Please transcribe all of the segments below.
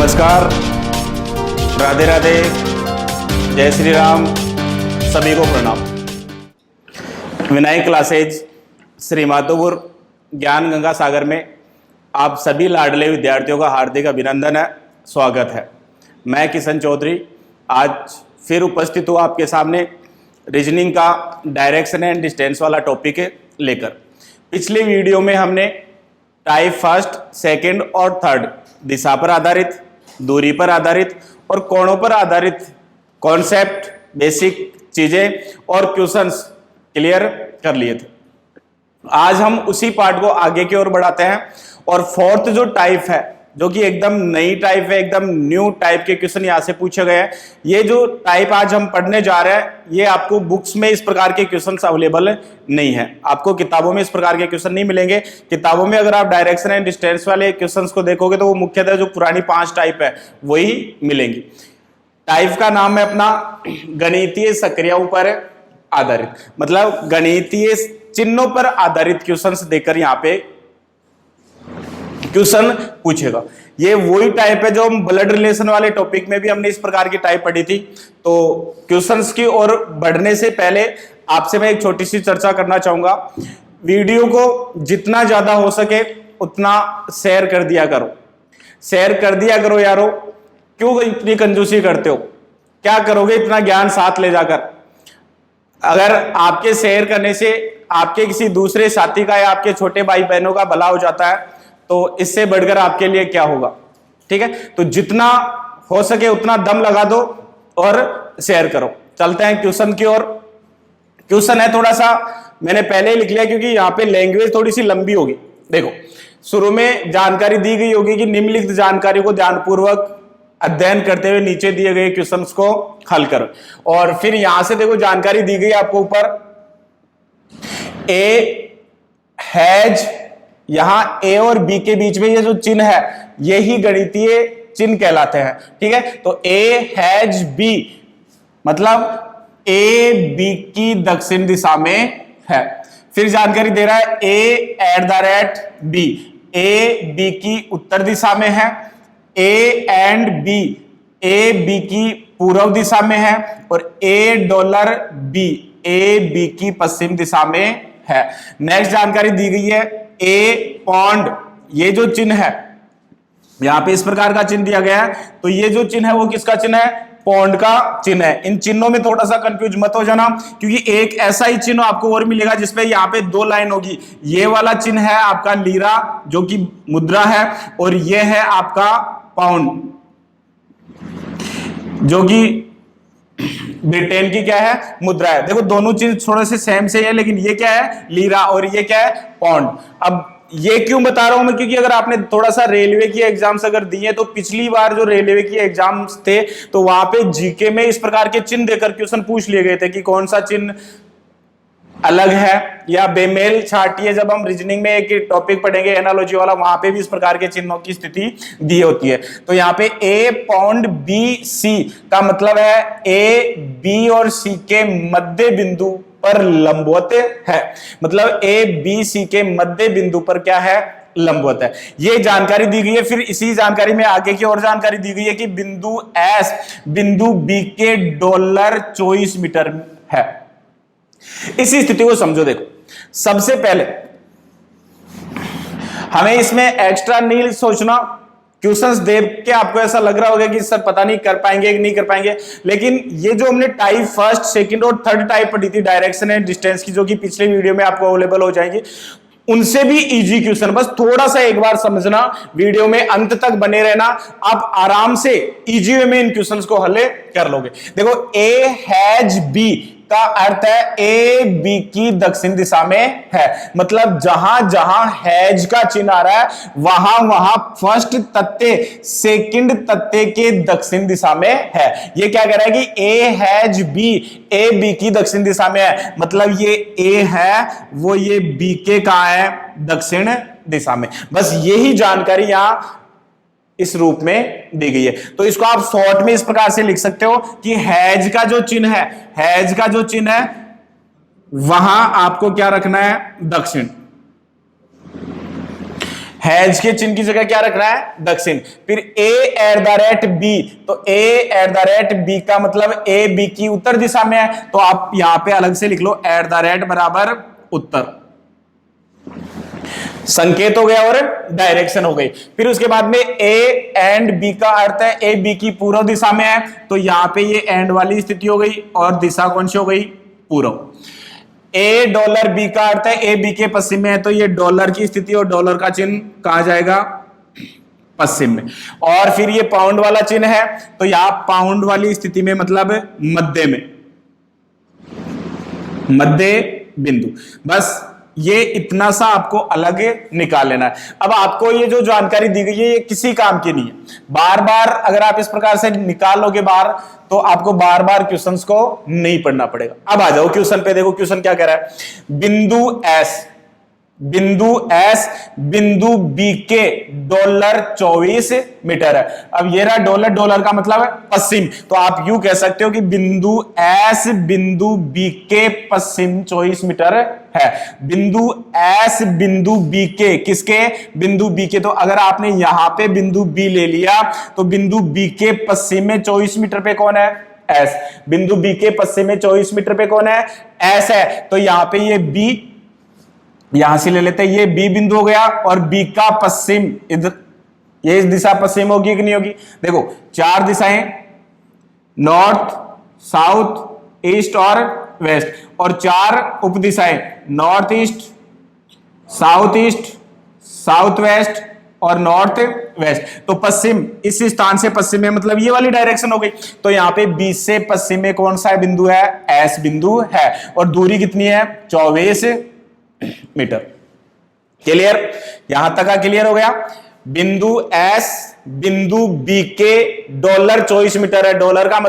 नमस्कार, राधे राधे, जय श्री राम, सभी को प्रणाम। विनायक क्लासेज श्री माधोपुर ज्ञान गंगा सागर में आप सभी लाडले विद्यार्थियों का हार्दिक अभिनंदन है, स्वागत है। मैं किशन चौधरी आज फिर उपस्थित हूँ आपके सामने रीजनिंग का डायरेक्शन एंड डिस्टेंस वाला टॉपिक लेकर। पिछले वीडियो में हमने टाइप फर्स्ट, सेकंड और थर्ड दिशा पर आधारित, दूरी पर आधारित और कोणों पर आधारित कॉन्सेप्ट, बेसिक चीजें और क्वेश्चंस क्लियर कर लिए थे। आज हम उसी पार्ट को आगे की ओर बढ़ाते हैं और फोर्थ जो टाइप है, जो कि एकदम नई टाइप है, एकदम न्यू टाइप के क्वेश्चन यहां से पूछे गए हैं। ये जो टाइप आज हम पढ़ने जा रहे हैं, ये आपको बुक्स में इस प्रकार के क्वेश्चंस अवेलेबल नहीं है। आपको किताबों में इस प्रकार के क्वेश्चन नहीं मिलेंगे। किताबों में अगर आप डायरेक्शन एंड डिस्टेंस वाले क्वेश्चंस को देखोगे तो वो मुख्यतः जो पुरानी 5 टाइप है वही मिलेंगी। टाइप का नाम है अपना गणितीय सक्रियाओं पर आधारित, मतलब गणितीय चिन्हों पर आधारित क्वेश्चंस देकर यहाँ पे क्वेश्चन पूछेगा। ये वही टाइप है जो हम ब्लड रिलेशन वाले टॉपिक में भी हमने इस प्रकार की टाइप पढ़ी थी। तो क्वेश्चंस की ओर बढ़ने से पहले आपसे मैं एक छोटी सी चर्चा करना चाहूंगा। वीडियो को जितना ज्यादा हो सके उतना शेयर कर दिया करो, शेयर कर दिया करो यारो। क्यों इतनी कंजूसी करते हो? क्या करोगे इतना ज्ञान साथ ले जाकर? अगर आपके शेयर करने से आपके किसी दूसरे साथी का या आपके छोटे भाई बहनों का भला हो जाता है तो इससे बढ़कर आपके लिए क्या होगा? ठीक है, तो जितना हो सके उतना दम लगा दो और शेयर करो। चलते हैं क्वेश्चन की ओर। क्वेश्चन है थोड़ा सा मैंने पहले ही लिख लिया क्योंकि यहाँ पे लैंग्वेज थोड़ी सी लंबी होगी। देखो, शुरू में जानकारी दी गई होगी कि निम्नलिखित जानकारी को ध्यानपूर्वक अध्ययन करते हुए नीचे दिए गए क्वेश्चंस को हल करो। और फिर यहां से देखो जानकारी दी गई आपको ऊपर, ए हैज, यहां ए और बी के बीच में ये जो चिन्ह है यही गणितीय चिन्ह कहलाते हैं। ठीक है, तो ए हैज बी मतलब ए बी की दक्षिण दिशा में है। फिर जानकारी दे रहा है A at the rate B, A B की उत्तर दिशा में है। A and B, A B की पूर्व दिशा में है और A dollar B, A B की पश्चिम दिशा में है। नेक्स्ट जानकारी दी गई है ए पॉन्ड, ये जो चिन्ह है यहां पे इस प्रकार का चिन्ह दिया गया है, तो ये जो चिन्ह है वो किसका चिन्ह है? पॉन्ड का चिन्ह है। इन चिन्हों में थोड़ा सा कंफ्यूज मत हो जाना क्योंकि एक ऐसा ही चिन्ह आपको और मिलेगा जिसपे यहाँ पे 2 लाइन होगी। ये वाला चिन्ह है आपका लीरा जो कि मुद्रा है और ये है आपका पाउंड जो कि ब्रिटेन की क्या है? मुद्रा है। देखो दोनों चीज थोड़े से सेम से है, लेकिन ये क्या है? लीरा और ये क्या है? पाउंड। अब ये क्यों बता रहा हूं मैं? क्योंकि अगर आपने थोड़ा सा रेलवे की एग्जाम्स अगर दिए तो पिछली बार जो रेलवे की एग्जाम्स थे तो वहां पे जीके में इस प्रकार के चिन्ह देकर क्वेश्चन पूछ लिए गए थे कि कौन सा चिन्ह अलग है या बेमेल छाटी है। जब हम रीजनिंग में एक टॉपिक पढ़ेंगे एनालॉजी वाला, वहां पे भी इस प्रकार के चिन्हों की स्थिति दी होती है। तो यहाँ पे ए पॉन्ड बी सी का मतलब है ए बी और सी के मध्य बिंदु पर लंबवत है, मतलब ए बी सी के मध्य बिंदु पर क्या है? लंबवत है। ये जानकारी दी गई है। फिर इसी जानकारी में आगे की और जानकारी दी गई है कि बिंदु एस बिंदु बी के डॉलर 24 मीटर है। इसी स्थिति को समझो। देखो, सबसे पहले हमें इसमें एक्स्ट्रा नहीं सोचना। क्वेश्चंस देख के आपको ऐसा लग रहा होगा कि सर पता नहीं कर पाएंगे कि नहीं कर पाएंगे, लेकिन ये जो हमने टाइप फर्स्ट, सेकंड और थर्ड टाइप पढ़ी थी डायरेक्शन एंड डिस्टेंस की, जो कि पिछले वीडियो में आपको अवेलेबल हो जाएंगी, उनसे भी इजी क्वेश्चन। बस थोड़ा सा एक बार समझना, वीडियो में अंत तक बने रहना, आप आराम से इजी वे में इन क्वेश्चंस को हल कर लोगे। देखो, ए हैज बी का अर्थ है ए बी की दक्षिण दिशा में है, मतलब जहां जहां हैज का चिन्ह आ रहा है वहां वहां फर्स्ट तत्ते सेकंड तत्ते के दक्षिण दिशा में है। ये क्या कह रहा है कि A has B, A B की दक्षिण दिशा में है, मतलब ये ए है वो ये बी के कहां है? दक्षिण दिशा में। बस यही जानकारी यहां इस रूप में दी गई है। तो इसको आप शॉर्ट में इस प्रकार से लिख सकते हो कि हैज का जो चिन्ह है, हैज का जो चिन्ह है वहां आपको क्या रखना है? दक्षिण। हैज के चिन्ह की जगह क्या रखना है, दक्षिण। फिर a@b, तो a@b का मतलब a b की उत्तर दिशा में है, तो आप यहां पे अलग से लिख लो @ उत्तर, संकेत हो गया और डायरेक्शन हो गई। फिर उसके बाद में a एंड b का अर्थ है a b की पूर्व दिशा में है, तो यहां पे ये एंड वाली स्थिति हो गई और दिशा कौन सी हो गई, पूर्व। $B का अर्थ है ए बी के पश्चिम में है, तो ये डॉलर की स्थिति और डॉलर का चिन्ह कहां जाएगा, पश्चिम में। और फिर ये पाउंड वाला चिन्ह है, तो यहां पाउंड वाली स्थिति में मतलब मध्य में, मध्य बिंदु। बस ये इतना सा आपको अलग निकाल लेना है। अब आपको ये जो जानकारी दी गई है ये किसी काम की नहीं है, बार बार अगर आप इस प्रकार से निकालोगे बाहर तो आपको बार बार क्वेश्चंस को नहीं पढ़ना पड़ेगा। अब आ जाओ क्वेश्चन पे, देखो क्वेश्चन क्या कह रहा है, बिंदु एस बिंदु बी के $24 मीटर है। अब ये रहा डॉलर का मतलब है पश्चिम, तो आप यूं कह सकते हो कि बिंदु एस बिंदु बी के पश्चिम 24 मीटर है। बिंदु एस बिंदु बी के, किसके, बिंदु बी के। तो अगर आपने यहां पे बिंदु बी ले लिया तो बिंदु बी के पश्चिम में 24 मीटर पे कौन है, एस। बिंदु बी के पश्चिम में 24 मीटर पे कौन है, एस है। तो यहां पे ये बी यहां से ले लेते हैं, ये बी बिंदु हो गया और बी का पश्चिम इधर, ये इस दिशा पश्चिम होगी कि नहीं होगी। देखो 4 दिशाएं, नॉर्थ, साउथ, ईस्ट और वेस्ट, और 4 उप दिशाएं, नॉर्थ ईस्ट, साउथ वेस्ट और नॉर्थ वेस्ट। तो पश्चिम, इस स्थान से पश्चिम में मतलब ये वाली डायरेक्शन हो गई। तो यहां पे 20 से पश्चिम में कौन सा बिंदु है, एस बिंदु है, और दूरी कितनी है, 24 मीटर। क्लियर, यहां तक का क्लियर हो गया। बिंदु एस बिंदु बी के $24 मीटर है। डॉलर का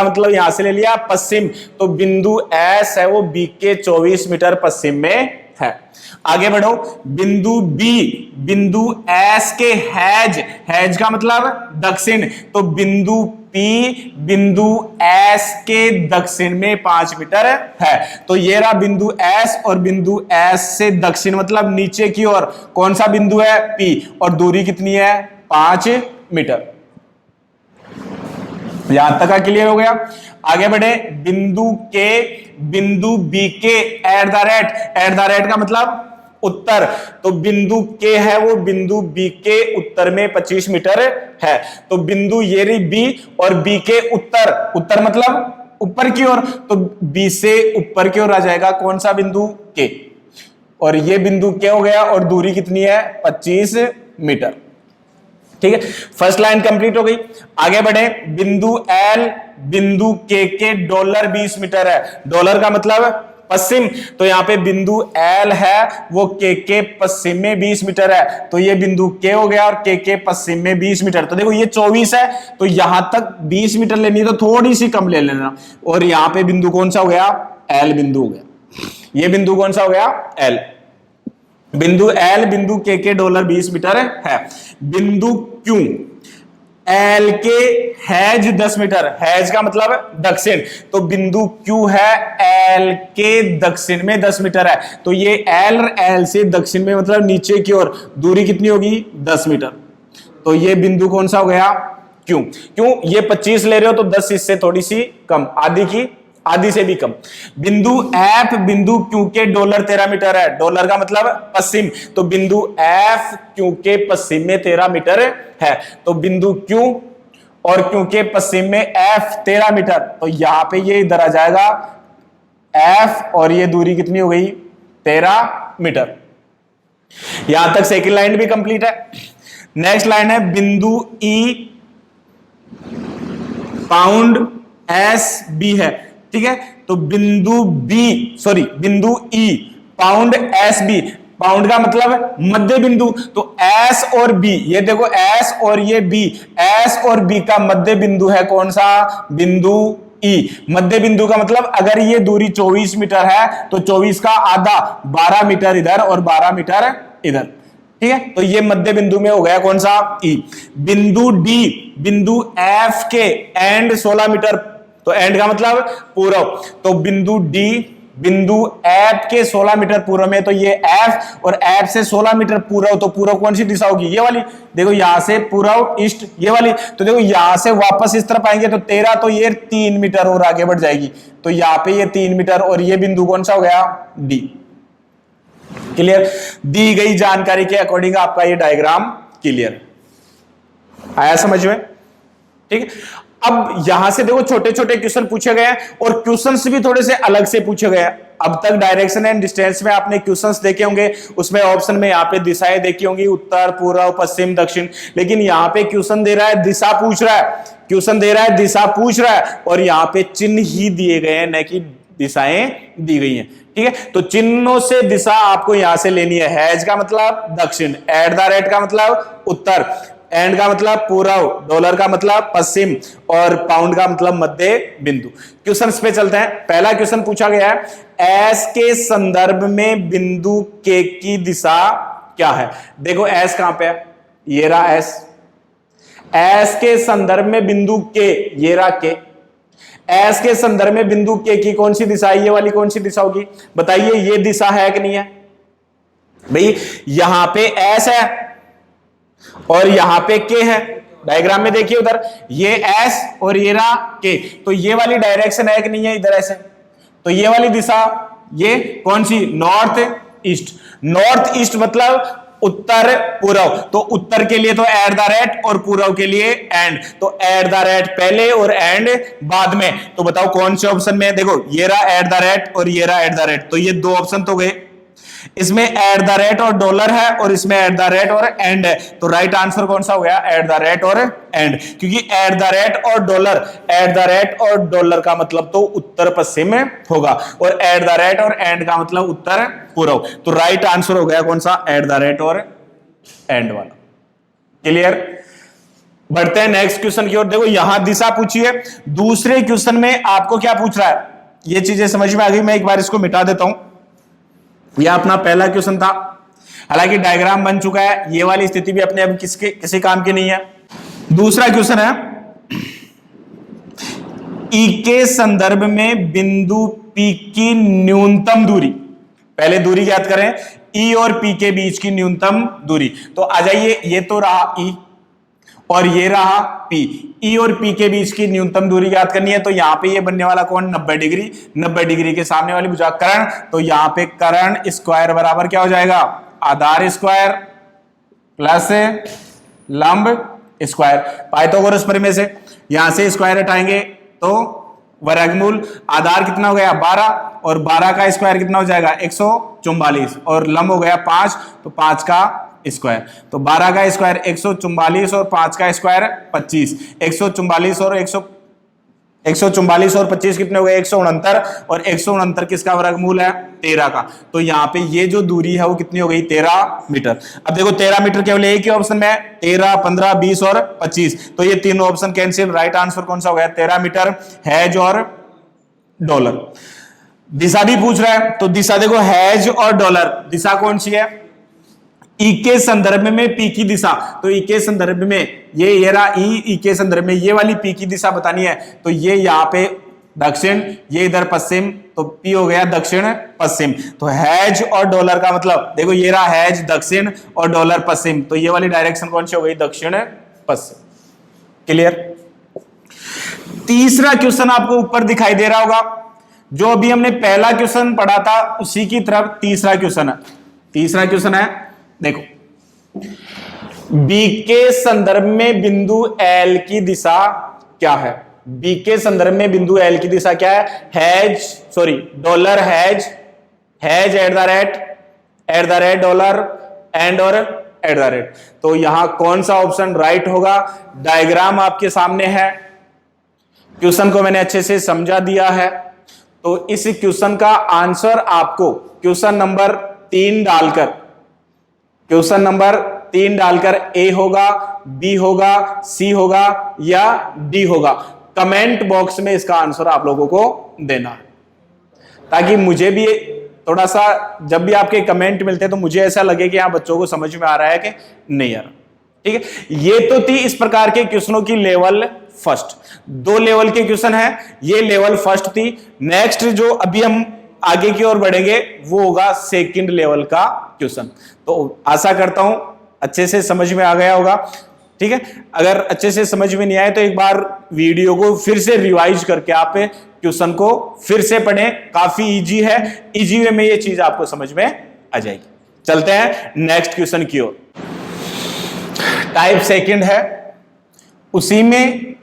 मतलब यहां से ले लिया पश्चिम, तो बिंदु एस है वो बी के 24 मीटर पश्चिम में है। आगे बढ़ो, बिंदु एस के हैज का मतलब दक्षिण, तो बिंदु पी बिंदु एस के दक्षिण में 5 मीटर है। तो ये रहा बिंदु एस, और बिंदु एस से दक्षिण मतलब नीचे की ओर कौन सा बिंदु है, पी, और दूरी कितनी है, 5 मीटर। यहां तक का क्लियर हो गया। आगे बढ़े, बिंदु के बिंदु बी के @ का मतलब उत्तर, तो बिंदु के है वो बिंदु बी के उत्तर में 25 मीटर है। तो बिंदु ये रही बी, और बी के उत्तर मतलब ऊपर की ओर, तो बी से ऊपर की ओर आ जाएगा कौन सा बिंदु, के, और ये बिंदु के हो गया, और दूरी कितनी है, 25 मीटर। ठीक है, फर्स्ट लाइन कंप्लीट हो गई। आगे बढ़े, बिंदु एल बिंदु के $20 मीटर है। डॉलर का मतलब पश्चिम, तो यहां पे बिंदु एल है वो के पश्चिम में 20 मीटर है, तो ये बिंदु के हो गया, और के पश्चिम में 20 मीटर। तो देखो ये 24 है, तो यहां तक 20 मीटर लेनी है तो थोड़ी सी कम ले लेना, और यहां पे बिंदु कौन सा हो गया, एल बिंदु हो गया। ये बिंदु कौन सा हो गया, एल बिंदु के $20 मीटर है। बिंदु क्यू, एल के हैज 10 मीटर, हैज का मतलब दक्षिण, तो बिंदु क्यू है एल के दक्षिण में 10 मीटर है। तो ये एल से दक्षिण में मतलब नीचे की ओर दूरी कितनी होगी, 10 मीटर। तो ये बिंदु कौन सा हो गया, क्यों ये 25 ले रहे हो तो 10 इससे थोड़ी सी कम, आधी से भी कम। बिंदु एफ बिंदु क्यू के $13 मीटर है। डॉलर का मतलब पश्चिम, तो बिंदु एफ क्यू के पश्चिम में 13 मीटर है। तो बिंदु क्यू और क्यू के पश्चिम में एफ 13 मीटर, तो यहां पे ये इधर आ जाएगा एफ, और ये दूरी कितनी हो गई, 13 मीटर। यहां तक सेकंड लाइन भी कंप्लीट है। नेक्स्ट लाइन है, बिंदु ई पाउंड एस बी है। ठीक है, तो बिंदु ई पाउंड एस बी, पाउंड का मतलब मध्य बिंदु, तो एस और बी, ये देखो एस और ये बी, एस और बी का मध्य बिंदु है कौन सा, बिंदु ई। मध्य बिंदु का मतलब अगर ये दूरी 24 मीटर है तो 24 का आधा 12 मीटर इधर और 12 मीटर इधर। ठीक है, तो ये मध्य बिंदु में हो गया कौन सा, ई। बिंदु डी बिंदु एफ के एंड 16 मीटर, तो एंड का मतलब पूर्व, तो बिंदु डी बिंदु एफ के 16 मीटर पूर्व में, तो ये एफ और एफ से 16 मीटर पूर्व, तो पूर्व कौन सी दिशा होगी? ये वाली। देखो यहां से पूर्व ईस्ट ये वाली, तो देखो यहां से वापस इस तरफ आएंगे तो 13, तो ये 3 मीटर और आगे बढ़ जाएगी, तो यहां पे ये 3 मीटर और ये बिंदु कौन सा हो गया? डी। क्लियर? दी गई जानकारी के अकॉर्डिंग आपका ये डायग्राम क्लियर आया समझ में? ठीक है। अब यहां से देखो छोटे छोटे क्वेश्चन पूछे गए हैं और क्वेश्चंस भी थोड़े से अलग से पूछे गए हैं। अब तक डायरेक्शन एंड डिस्टेंस में आपने क्वेश्चंस देखे होंगे, उसमें ऑप्शन में यहाँ पे दिशाएं देखी होंगी, उत्तर, पूर्व, पश्चिम, दक्षिण, लेकिन यहाँ पे क्वेश्चन दे रहा है दिशा पूछ रहा है, क्वेश्चन दे रहा है दिशा पूछ रहा है और यहाँ पे चिन्ह ही दिए गए हैं, न कि दिशाएं दी गई हैं। ठीक है, तो चिन्हों से दिशा आपको यहां से लेनी है। हैज का मतलब दक्षिण, एट द रेट का मतलब उत्तर, एंड का मतलब पूर्व, डॉलर का मतलब पश्चिम और पाउंड का मतलब मध्य बिंदु। क्वेश्चन पे चलते हैं। पहला क्वेश्चन पूछा गया है एस के संदर्भ में बिंदु के की दिशा क्या है? देखो एस कहां पे है? ये रहा एस। एस के संदर्भ में बिंदु के, ये रहा के। एस के संदर्भ में बिंदु के की कौन सी दिशा है? ये वाली कौन सी दिशा होगी? बताइए, ये दिशा है कि नहीं है? भाई यहां पे एस है और यहां पे के है। डायग्राम में देखिए उधर ये एस और ये रहा के, तो ये वाली डायरेक्शन है कि नहीं है? इधर ऐसे, तो ये वाली दिशा ये कौन सी? North east. नॉर्थ ईस्ट मतलब उत्तर पूर्व, तो उत्तर के लिए तो एट द रेट और पूर्व के लिए एंड, तो एट द रेट पहले और एंड बाद में। तो बताओ कौन से ऑप्शन में है? देखो ये रहा एट द रेट और ये रहा एट द रेट, तो ये दो ऑप्शन तो गए। इसमें एट द रेट और डॉलर है और इसमें एट द रेट और एंड है, तो राइट आंसर कौन सा हो गया? एट द रेट और एंड, क्योंकि एट द रेट और डॉलर, एट द रेट और डॉलर का मतलब तो उत्तर पश्चिम में होगा और एट द रेट और एंड का मतलब उत्तर पूर्व, तो राइट आंसर हो गया कौन सा? एट द रेट और एंड वाला। क्लियर? बढ़ते हैं नेक्स्ट क्वेश्चन की ओर। देखो यहां दिशा पूछी है, दूसरे क्वेश्चन में आपको क्या पूछ रहा है? ये चीजें समझ में आ गई। मैं एक बार इसको मिटा देता हूं। यह अपना पहला क्वेश्चन था, हालांकि डायग्राम बन चुका है, ये वाली स्थिति भी अपने अब किसी काम की नहीं है। दूसरा क्वेश्चन है ई के संदर्भ में बिंदु पी की न्यूनतम दूरी। पहले दूरी ज्ञात करें, ई और पी के बीच की न्यूनतम दूरी। तो आ जाइए, ये तो रहा ई और ये रहा पी। ई और पी के बीच की न्यूनतम दूरी ज्ञात करनी है, तो यहां पे ये बनने वाला कौन? 90 डिग्री। 90 डिग्री के सामने वाली भुजा कर्ण, तो यहां पे कर्ण स्क्वायर बराबर क्या हो जाएगा? आधार स्क्वायर प्लस लंब स्क्वायर। पाइथागोरस प्रमेय से यहां से स्क्वायर हटाएंगे तो वर्गमूल, आधार कितना हो गया? 12 और 12 का स्क्वायर कितना हो जाएगा? 144 और लंब हो गया 5, तो 5 का स्क्वायर, तो 12 का स्क्वायर 144 और 5 का स्क्वायर 25। 144 और 144 और 25 कितने हो गए? 169 और 169 किसका वर्गमूल है? 13 का। तो यहाँ पे ये जो दूरी है वो कितनी हो गई? 13 मीटर। अब देखो 13 मीटर केवल एक ही ऑप्शन में है, 13, 15, 20 और 25, तो ये तीनों ऑप्शन कैंसिल। राइट आंसर कौन सा हो गया? 13 मीटर। हैज और डॉलर। दिशा भी पूछ रहा है, तो दिशा देखो हैज और डॉलर, दिशा कौन सी है? ई के संदर्भ में पी की दिशा, तो ई के संदर्भ में ये रहा ई के संदर्भ में ये वाली पी की दिशा बतानी है, तो ये यहां पे दक्षिण, ये इधर पश्चिम, तो पी हो गया दक्षिण पश्चिम। तो हैज और डॉलर का मतलब देखो ये रहा हैज दक्षिण और डॉलर पश्चिम, तो ये वाली डायरेक्शन कौन सी हो गई? दक्षिण पश्चिम। क्लियर? तीसरा क्वेश्चन आपको ऊपर दिखाई दे रहा होगा, जो अभी हमने पहला क्वेश्चन पढ़ा था उसी की तरफ तीसरा क्वेश्चन है। तीसरा क्वेश्चन है, देखो बी के संदर्भ में बिंदु एल की दिशा क्या है? बी के संदर्भ में बिंदु एल की दिशा क्या है? Has, sorry dollar has, has eight the rate dollar and और एट द रेट। तो यहां कौन सा ऑप्शन राइट होगा? डायग्राम आपके सामने है, क्वेश्चन को मैंने अच्छे से समझा दिया है, तो इस क्वेश्चन का आंसर आपको क्वेश्चन नंबर 3 डालकर, क्वेश्चन नंबर 3 डालकर ए होगा, बी होगा, सी होगा या डी होगा। कमेंट बॉक्स में इसका आंसर आप लोगों को देना है, ताकि मुझे भी थोड़ा सा, जब भी आपके कमेंट मिलते हैं तो मुझे ऐसा लगे कि हाँ बच्चों को समझ में आ रहा है कि नहीं आ रहा। ठीक है, ये तो थी इस प्रकार के क्वेश्चनों की लेवल फर्स्ट। 2 लेवल के क्वेश्चन है, ये लेवल फर्स्ट थी। नेक्स्ट जो अभी हम आगे की ओर बढ़ेंगे वो होगा सेकंड लेवल का क्वेश्चन। तो आशा करता हूं अच्छे से समझ में आ गया होगा। ठीक है, अगर अच्छे से समझ में नहीं आए तो एक बार वीडियो को फिर से रिवाइज करके आप क्वेश्चन को फिर से पढ़ें, काफी इजी है, इजी वे में ये चीज आपको समझ में आ जाएगी। चलते हैं नेक्स्ट क्वेश्चन की ओर। टाइप सेकंड है, उसी में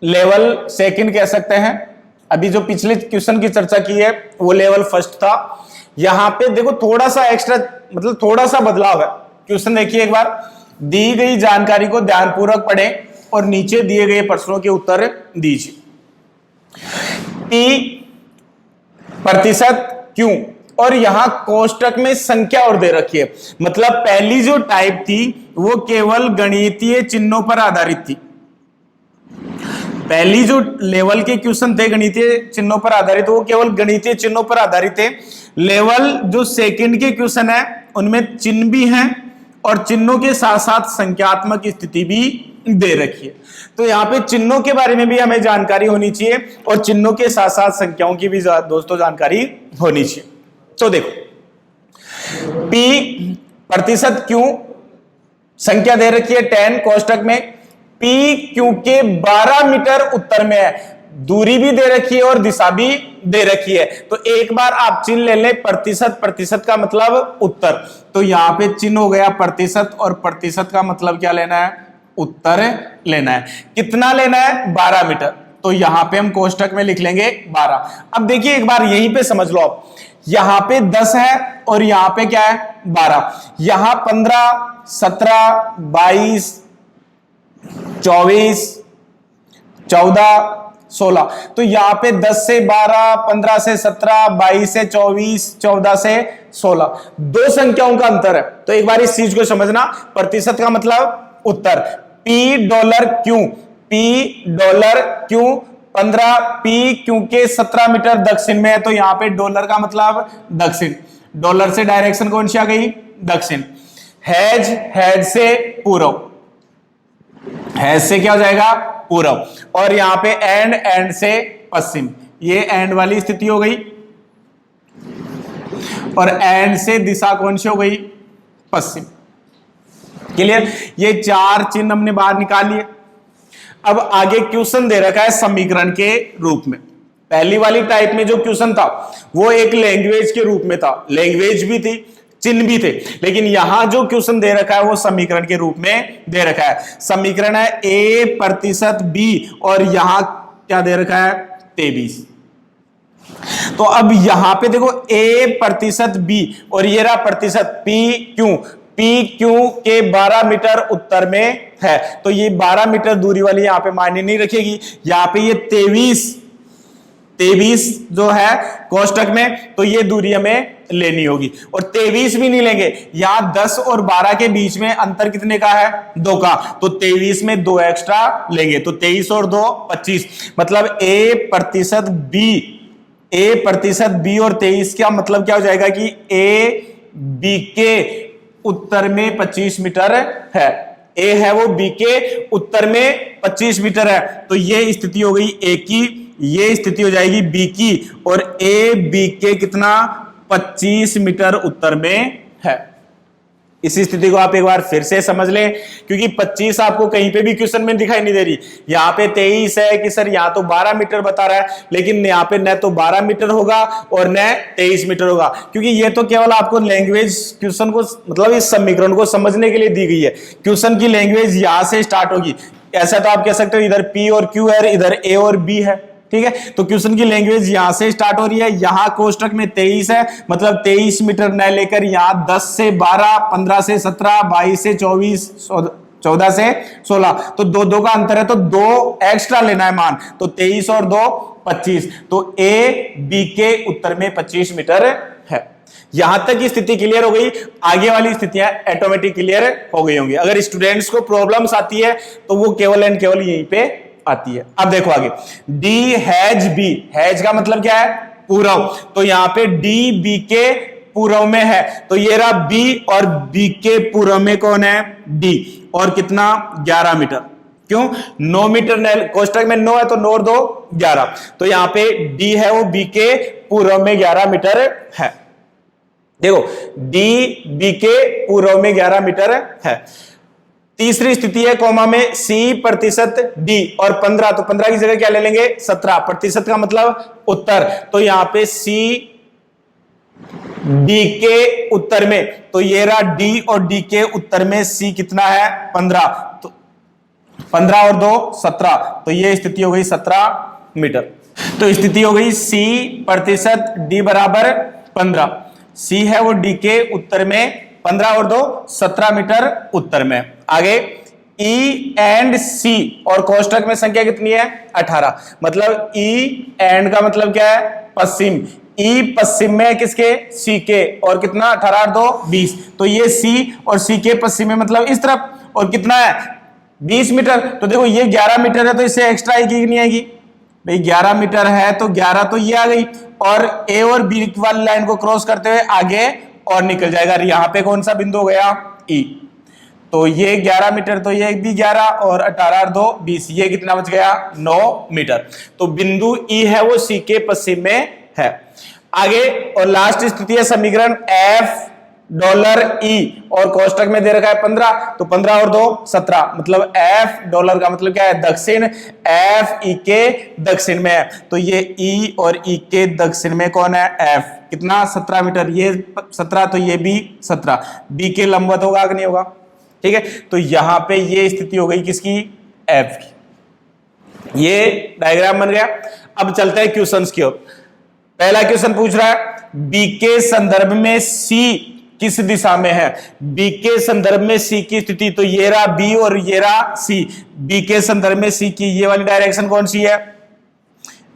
लेवल सेकंड कह सकते हैं। अभी जो पिछले क्वेश्चन की चर्चा की है वो लेवल फर्स्ट था। यहां पे देखो थोड़ा सा एक्स्ट्रा, मतलब थोड़ा सा बदलाव है। क्वेश्चन देखिए एक बार, दी गई जानकारी को ध्यानपूर्वक पढ़ें और नीचे दिए गए प्रश्नों के उत्तर दीजिए। P प्रतिशत क्यों, और यहां कोष्टक में संख्या और दे रखी है। मतलब पहली जो टाइप थी वो केवल गणितीय चिन्हों पर आधारित थी। पहली जो लेवल के क्वेश्चन थे गणितीय चिन्हों पर आधारित, वो केवल गणितीय चिन्हों पर आधारित थे। लेवल जो सेकंड के क्वेश्चन है उनमें चिन्ह भी हैं और चिन्हों के साथ साथ संख्यात्मक स्थिति भी दे रखी है। तो यहाँ पे चिन्हों के बारे में भी हमें जानकारी होनी चाहिए और चिन्हों के साथ साथ संख्याओं की भी दोस्तों जानकारी होनी चाहिए। तो देखो, P प्रतिशत क्यों, संख्या दे रखी है 10 कोष्टक में। P क्योंकि 12 मीटर उत्तर में है, दूरी भी दे रखी है और दिशा भी दे रखी है। तो एक बार आप चिन्ह ले लें प्रतिशत, प्रतिशत का मतलब उत्तर। तो यहां पे चिन्ह हो गया प्रतिशत और प्रतिशत का मतलब क्या लेना है, उत्तर लेना है। कितना लेना है, 12 मीटर। तो यहां पे हम कोष्टक में लिख लेंगे 12। अब देखिए एक बार यहीं पे समझ लो आप, यहां पे 10 है और यहां पे क्या है 12, यहां 15, 17, 22, 24, 14, 16। तो यहां पे 10 से 12, 15 से 17, 22 से 24, 14 से 16, दो संख्याओं का अंतर है। तो एक बार इस चीज को समझना, प्रतिशत का मतलब उत्तर। P डॉलर क्यों, P डॉलर क्यों 15, P क्योंकि 17 मीटर दक्षिण में है। तो यहां पे डॉलर का मतलब दक्षिण, डॉलर से डायरेक्शन कौन सी आ गई, दक्षिण। हैज, हैज से पूर्व, हैज से क्या हो जाएगा, पूर्व। और यहां पे एंड, एंड से पश्चिम, ये एंड वाली स्थिति हो गई। और एंड से दिशा कौन सी हो गई, पश्चिम। क्लियर, ये चार चिन्ह हमने बाहर निकाल लिए। अब आगे क्वेश्चन दे रखा है समीकरण के रूप में। पहली वाली टाइप में जो क्वेश्चन था वो एक लैंग्वेज के रूप में था, लैंग्वेज भी थी, चिन्ह भी थे। लेकिन यहां जो क्वेश्चन दे रखा है वो समीकरण के रूप में दे रखा है। समीकरण है A प्रतिशत B और यहां क्या दे रखा है, 23। तो अब यहां पे देखो A प्रतिशत B और ये रहा प्रतिशत P क्यों, P क्यों के 12 मीटर उत्तर में है। तो ये 12 मीटर दूरी वाली यहां पे मायने नहीं रखेगी। यहां पे ये 23 जो है कोष्टक में, तो ये दूरी हमें लेनी होगी। और 23 भी नहीं लेंगे, यहां 10 और 12 के बीच में अंतर कितने का है, 2 का। तो 23 में 2 एक्स्ट्रा लेंगे, तो 23 और 2 25। मतलब A प्रतिशत B और 23 का मतलब क्या हो जाएगा कि A B के उत्तर में 25 मीटर है। A है वो B के उत्तर में 25 मीटर है। तो ये स्थिति हो गई A की, ये स्थिति हो जाएगी B की, और A B के कितना 25 मीटर उत्तर में है। इस स्थिति को आप एक बार फिर से समझ लें, क्योंकि 25 आपको कहीं पे भी क्वेश्चन में दिखाई नहीं दे रही। यहां पे 23 है कि सर यहां तो 12 मीटर बता रहा है, लेकिन यहां पे न तो 12 मीटर होगा और न 23 मीटर होगा, क्योंकि ये तो केवल आपको लैंग्वेज क्वेश्चन को, मतलब इस समीकरण को समझने के लिए दी गई है। क्वेश्चन की लैंग्वेज यहां से स्टार्ट होगी। ऐसा तो आप कह सकते हो इधर P और Q है, इधर A और B है, ठीक है। तो क्वेश्चन की लैंग्वेज यहां से स्टार्ट हो रही है। यहां कोष्टक में 23 है, मतलब 23 मीटर न लेकर यहां 10 से 12, 15 से 17, 22 से 24, 14 से 16, तो 2 का अंतर है, तो 2 एक्स्ट्रा लेना है मान। तो 23 और 2 25। तो A B के उत्तर में 25 मीटर है। यहां तक की स्थिति क्लियर हो गई। आगे वाली स्थितियां ऑटोमेटिक क्लियर हो गई होंगी। अगर स्टूडेंट्स को प्रॉब्लम्स आती है तो वो केवल एंड केवल यहीं पे आती है। अब देखो आगे, D हैज B, हैज का मतलब क्या है, पूर्व। तो यहां पे D B के पूर्व में है, तो ये रहा B और B के पूर्व में कौन है, D, और कितना 11 मीटर। क्यों? 9 मीटर कोष्टक में 9 है तो 9 और 2 11, तो यहां पे डी है वो बी के पूर्व में 11 मीटर है। देखो डी बी के पूर्व में 11 मीटर है। तीसरी स्थिति है कोमा में सी प्रतिशत डी और 15, तो 15 की जगह क्या ले लेंगे? 17। प्रतिशत का मतलब उत्तर, तो यहां पे सी डी के उत्तर में, तो ये रहा डी और डी के उत्तर में सी कितना है? 15, तो 15 और 2 17, तो ये स्थिति हो गई 17 मीटर। तो स्थिति हो गई सी प्रतिशत डी बराबर 15। सी है वो डी के उत्तर में 15 और 2 17 मीटर उत्तर में। आगे ई एंड सी और कोष्टक में संख्या कितनी है? 18। मतलब ई एंड का मतलब क्या है? पश्चिम। ई पश्चिम में किसके? सी के, और कितना? 18 और 2 20, तो ये सी और सी के पश्चिम में मतलब इस तरफ, और कितना है? 20 मीटर। तो देखो ये 11 मीटर है तो इससे एक्स्ट्रा आएगी कि नहीं आएगी भाई? 11 मीटर है तो 11 तो ये आ गई, और ए और बी वाली लाइन को क्रॉस करते हुए आगे और निकल जाएगा। यहां पे कौन सा बिंदु हो गया? ई। तो ये 11 मीटर, तो ये भी 11 और 18 और 2 20, ये कितना बच गया? 9 मीटर। तो बिंदु ई है वो सी के पश्चिम में है। आगे और लास्ट स्थिति है समीकरण एफ डॉलर ई और कोष्टक में दे रखा है 15, तो 15 और 2 17, मतलब एफ डॉलर का मतलब क्या है? दक्षिण। एफ ई के दक्षिण में है, तो ये ई और ई के दक्षिण में कौन है? एफ। कितना? 17 मीटर। ये 17 तो ये भी 17, बी के लंबवत होगा कि नहीं होगा? ठीक है, तो यहां पे ये स्थिति हो गई किसकी? एफ की। ये डायग्राम बन गया। अब चलते हैं क्वेश्चंस की ओर। पहला क्वेश्चन पूछ रहा है बी के संदर्भ में सी किस दिशा में है? बी के संदर्भ में सी की स्थिति, तो ये रहा बी और ये रहा सी। बी के संदर्भ में सी की ये वाली डायरेक्शन कौन सी है?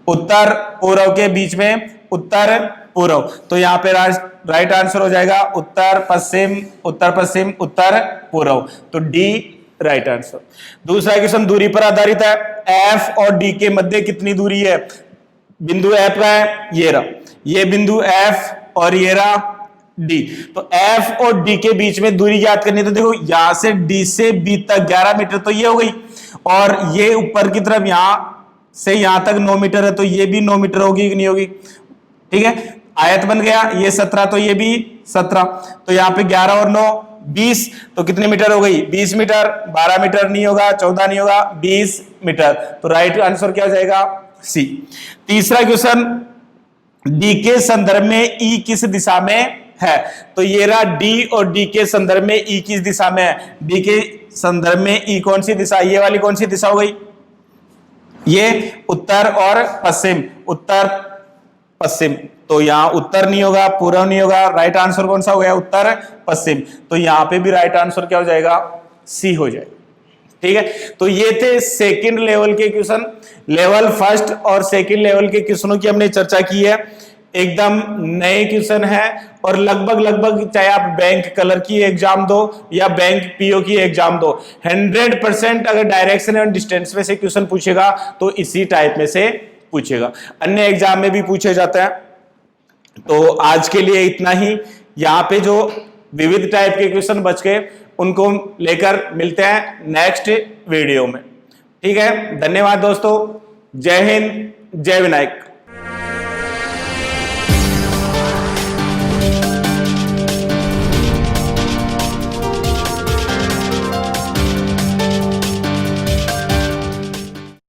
उत्तर पूर्व के बीच में उत्तर पूर्व, तो यहां पे राइट आंसर हो जाएगा उत्तर पश्चिम उत्तर पश्चिम उत्तर पूर्व, तो डी राइट आंसर। दूसरा क्वेश्चन दूरी पर आधारित है। एफ और डी के मध्य कितनी दूरी है? बिंदु एफ का है ये रहा, ये बिंदु एफ और ये रहा डी, तो एफ और डी के बीच में दूरी याद करनी है। तो देखो यहां से डी से बी तक 11 मीटर, तो ये हो गई, और ये ऊपर की तरफ यहां से यहां तक 9 मीटर है, तो ये भी 9 मीटर होगी कि नहीं होगी? ठीक है, आयत बन गया। ये 17 तो ये भी 17, तो यहां पे 11 और 9 20, तो कितने मीटर हो गई? 20 मीटर। 12 मीटर नहीं होगा, 14 नहीं होगा, 20 मीटर, तो राइट आंसर क्या हो जाएगा? सी। तीसरा क्वेश्चन डी के संदर्भ में ई किस दिशा में है? तो ये रहा डी और डी के संदर्भ में ई किस दिशा में है? डी के संदर्भ में ई कौन सी दिशा? ये वाली कौन सी दिशा हो गई? ये उत्तर और पश्चिम, उत्तर पश्चिम, तो यहां उत्तर नहीं होगा, पूर्व नहीं होगा, राइट आंसर कौन सा हो गया? उत्तर पश्चिम, तो यहां पे भी राइट आंसर क्या हो जाएगा? सी हो जाएगा। ठीक है, तो ये थे सेकंड लेवल के क्वेश्चन। लेवल फर्स्ट और सेकंड लेवल के क्वेश्चनों की हमने चर्चा की है। एकदम नए क्वेश्चन है, और लगभग चाहे आप बैंक कलर की एग्जाम दो या बैंक पीओ की एग्जाम दो, 100% अगर डायरेक्शन एंड डिस्टेंस में से क्वेश्चन पूछेगा तो इसी टाइप में से पूछेगा। अन्य एग्जाम में भी पूछे जाते हैं। तो आज के लिए इतना ही। यहाँ पे जो विविध टाइप के क्वेश्चन बच गए उनको लेकर मिलते हैं नेक्स्ट वीडियो में। ठीक है, धन्यवाद दोस्तों। जय हिंद, जय विनायक।